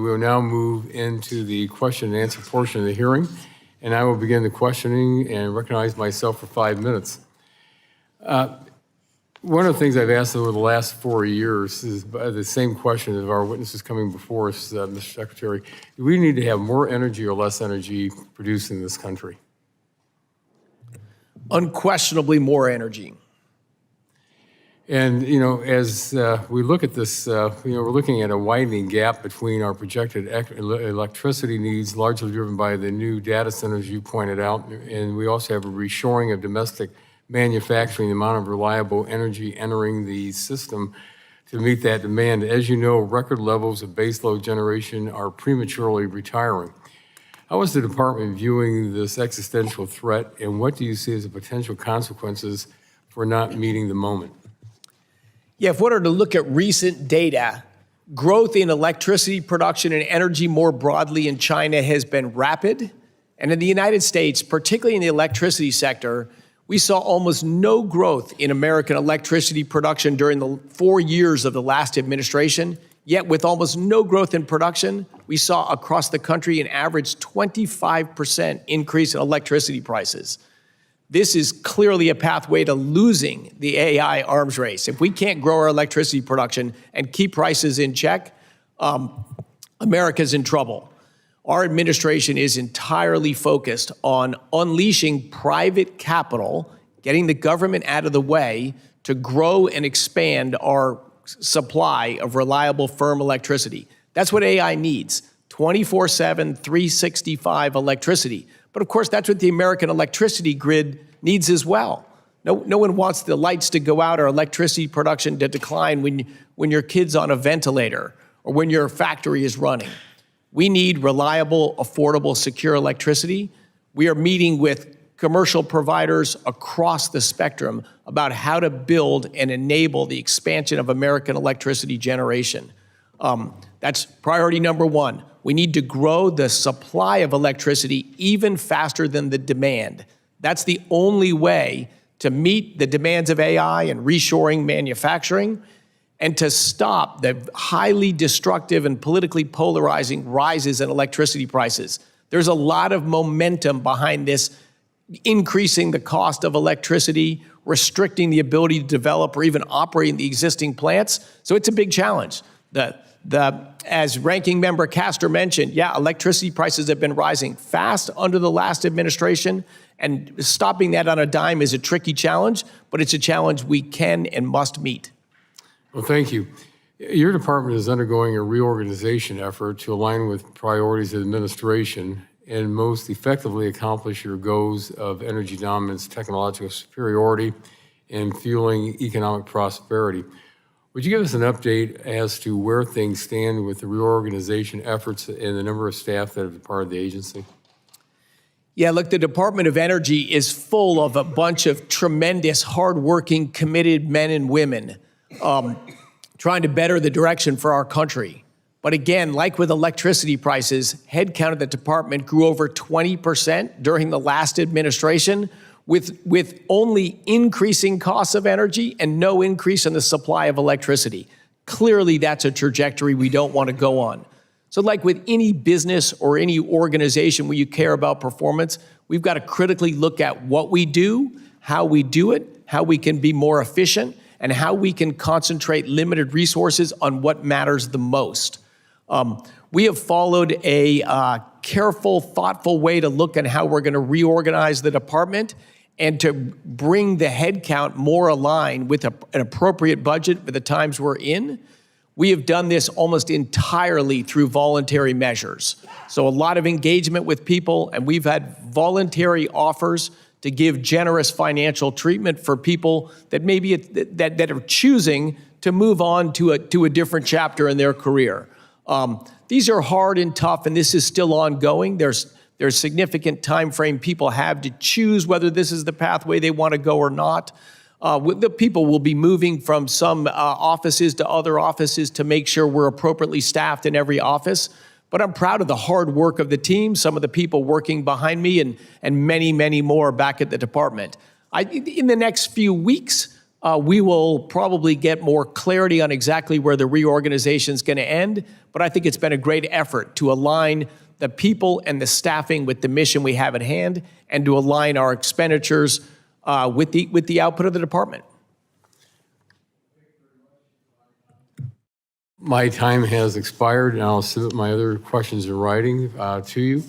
we will now move into the question and answer portion of the hearing, and I will begin the questioning and recognize myself for 5 minutes. One of the things I've asked over the last 4 years is the same question of our witnesses coming before us, Mr. Secretary. Do we need to have more energy or less energy produced in this country? Unquestionably more energy. And, as we look at this, we're looking at a widening gap between our projected electricity needs, largely driven by the new data centers you pointed out, and we also have a reshoring of domestic manufacturing, the amount of reliable energy entering the system to meet that demand. As you know, record levels of baseload generation are prematurely retiring. How is the department viewing this existential threat, and what do you see as the potential consequences for not meeting the moment? Yeah, if we were to look at recent data, growth in electricity production and energy more broadly in China has been rapid. And in the United States, particularly in the electricity sector, we saw almost no growth in American electricity production during the 4 years of the last administration. Yet with almost no growth in production, we saw across the country an average 25% increase in electricity prices. This is clearly a pathway to losing the AI arms race. If we can't grow our electricity production and keep prices in check, America's in trouble. Our administration is entirely focused on unleashing private capital, getting the government out of the way to grow and expand our supply of reliable, firm electricity. That's what AI needs, 24/7, 365 electricity. But of course, that's what the American electricity grid needs as well. No one wants the lights to go out or electricity production to decline when your kid's on a ventilator or when your factory is running. We need reliable, affordable, secure electricity. We are meeting with commercial providers across the spectrum about how to build and enable the expansion of American electricity generation. That's priority number one. We need to grow the supply of electricity even faster than the demand. That's the only way to meet the demands of AI and reshoring manufacturing, and to stop the highly destructive and politically polarizing rises in electricity prices. There's a lot of momentum behind this, increasing the cost of electricity, restricting the ability to develop or even operate the existing plants. So it's a big challenge. As Ranking Member Castor mentioned, yeah, electricity prices have been rising fast under the last administration, and stopping that on a dime is a tricky challenge, but it's a challenge we can and must meet. Well, thank you. Your department is undergoing a reorganization effort to align with priorities of the administration and most effectively accomplish your goals of energy dominance, technological superiority, and fueling economic prosperity. Would you give us an update as to where things stand with the reorganization efforts and the number of staff that have departed the agency? Yeah, look, the Department of Energy is full of a bunch of tremendous, hardworking, committed men and women trying to better the direction for our country. But again, like with electricity prices, headcount at the department grew over 20% during the last administration, with only increasing costs of energy and no increase in the supply of electricity. Clearly, that's a trajectory we don't want to go on. So like with any business or any organization where you care about performance, we've got to critically look at what we do, how we do it, how we can be more efficient, and how we can concentrate limited resources on what matters the most. We have followed a careful, thoughtful way to look at how we're going to reorganize the department and to bring the headcount more aligned with an appropriate budget for the times we're in. We have done this almost entirely through voluntary measures. So a lot of engagement with people, and we've had voluntary offers to give generous financial treatment for people that maybe that are choosing to move on to a different chapter in their career. These are hard and tough, and this is still ongoing. There's significant time frame people have to choose whether this is the pathway they want to go or not. The people will be moving from some offices to other offices to make sure we're appropriately staffed in every office. But I'm proud of the hard work of the team, some of the people working behind me, and many, many more back at the department. In the next few weeks, We will probably get more clarity on exactly where the reorganization is going to end, but I think it's been a great effort to align the people and the staffing with the mission we have at hand and to align our expenditures with the output of the department. My time has expired, and I'll submit my other questions in writing to you.